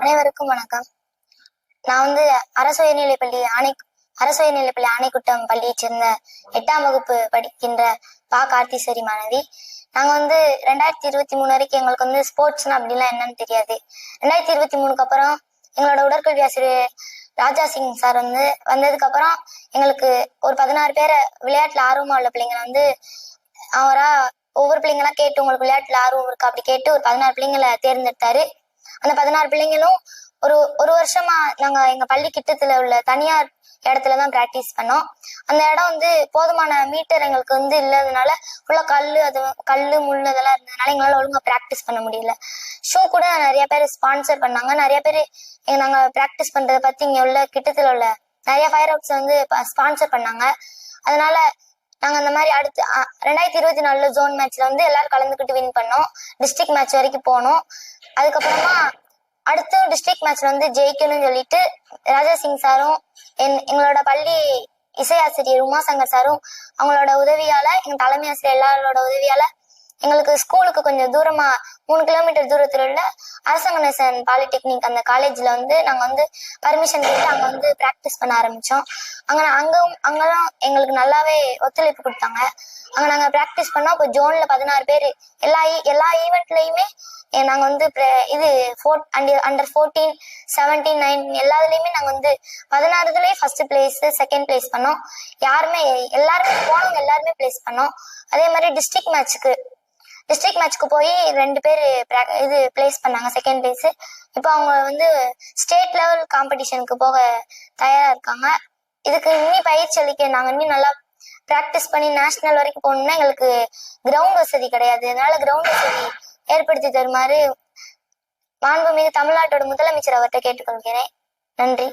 அனைவருக்கும் வணக்கம். நான் அரசு உயர்நிலைப்பள்ளி ஆணைக்குட்டம் பள்ளியைச் சேர்ந்த 8ஆம் வகுப்பு படிக்கின்ற கார்த்திஸ்வரி மாணவி. நாங்க 2023 வரைக்கும் எங்களுக்கு ஸ்போர்ட்ஸ்னா அப்படிலாம் என்னன்னு தெரியாது. 2023க்கு அப்புறம் எங்களோட உடற்கல்வி ஆசிரியர் ராஜா சிங் சார் வந்ததுக்கு அப்புறம் எங்களுக்கு ஒரு 16 பேரை விளையாட்டுல ஆர்வமா உள்ள பிள்ளைங்களை அவரா ஒவ்வொரு பிள்ளைங்களா கேட்டு உங்களுக்கு விளையாட்டுல ஆர்வம் இருக்கா அப்படி கேட்டு ஒரு 16 பிள்ளைங்களை தேர்ந்தெடுத்தாரு. அந்த 16 பிள்ளைங்களும் ஒரு வருஷமா நாங்க எங்க பள்ளி கிட்டத்துல உள்ள தனியார் இடத்துலதான் பிராக்டிஸ் பண்ணோம். அந்த இடம் போதுமான மீட்டர் எங்களுக்கு இல்லாததுனால ஃபுல்லா கல்லு முள்ளு இதெல்லாம் இருந்ததுனால எங்களால ஒழுங்கா பிராக்டிஸ் பண்ண முடியல. ஷூ கூட நிறைய பேர் ஸ்பான்சர் பண்ணாங்க. நிறைய பேர் நாங்க பிராக்டிஸ் பண்றதை பத்தி இங்க உள்ள கிட்டத்துல உள்ள நிறைய ஃபயர் ஒர்க்ஸ் ஸ்பான்சர் பண்ணாங்க. அதனால நாங்க அந்த மாதிரி அடுத்து 2024 ஜோன் மேட்ச்ல எல்லாரும் கலந்துக்கிட்டு வின் பண்ணோம். டிஸ்ட்ரிக்ட் மேட்ச் வரைக்கும் போனோம். அதுக்கப்புறமா அடுத்த டிஸ்ட்ரிக்ட் மேட்ச்ல ஜெயிக்கணும்னு சொல்லிட்டு ராஜா சிங் சாரும் எங்களோட பள்ளி இசை ஆசிரியர் உமாசங்கர் சாரும் அவங்களோட உதவியால எங்க தலைமை ஆசிரியர் எல்லாரோட உதவியால எங்களுக்கு ஸ்கூலுக்கு கொஞ்சம் தூரமா 3 கிலோமீட்டர் தூரத்துல உள்ள அரசங்கணேசன் பாலிடெக்னிக் அந்த காலேஜ்ல நாங்க பர்மிஷன் கேட்டு அங்க பிராக்டிஸ் பண்ண ஆரம்பிச்சோம். அங்கெல்லாம் எங்களுக்கு நல்லாவே ஒத்துழைப்பு கொடுத்தாங்க. அங்க நாங்க பிராக்டிஸ் பண்ணோம். இப்போ ஜோன்ல 16 பேர் எல்லா ஈவெண்ட்லயுமே நாங்க அண்டர் 14, 17, 19 எல்லாத்துலயுமே நாங்க 16 ஃபர்ஸ்ட் பிளேஸ், செகண்ட் பிளேஸ் பண்ணோம். எல்லாருமே போனவங்க எல்லாருமே பிளேஸ் பண்ணோம். அதே மாதிரி டிஸ்ட்ரிக்ட் மேட்ச்க்கு போய் 2 பேர் பிளேஸ் பண்ணாங்க, செகண்ட் பிளேஸ். இப்போ அவங்க ஸ்டேட் லெவல் காம்படிஷனுக்கு போக தயாரா இருக்காங்க. இதுக்கு இன்னி பயிற்சி அளிக்க நாங்க இன்னும் நல்லா பிராக்டிஸ் பண்ணி நேஷனல் வரைக்கும் போகணும்னா எங்களுக்கு கிரவுண்ட் வசதி கிடையாது. அதனால கிரவுண்ட் வசதி ஏற்படுத்தி தருமாறு மாண்புமிகு தமிழ்நாட்டோட முதலமைச்சர் அவர்கிட்ட கேட்டுக்கொள்கிறேன். நன்றி.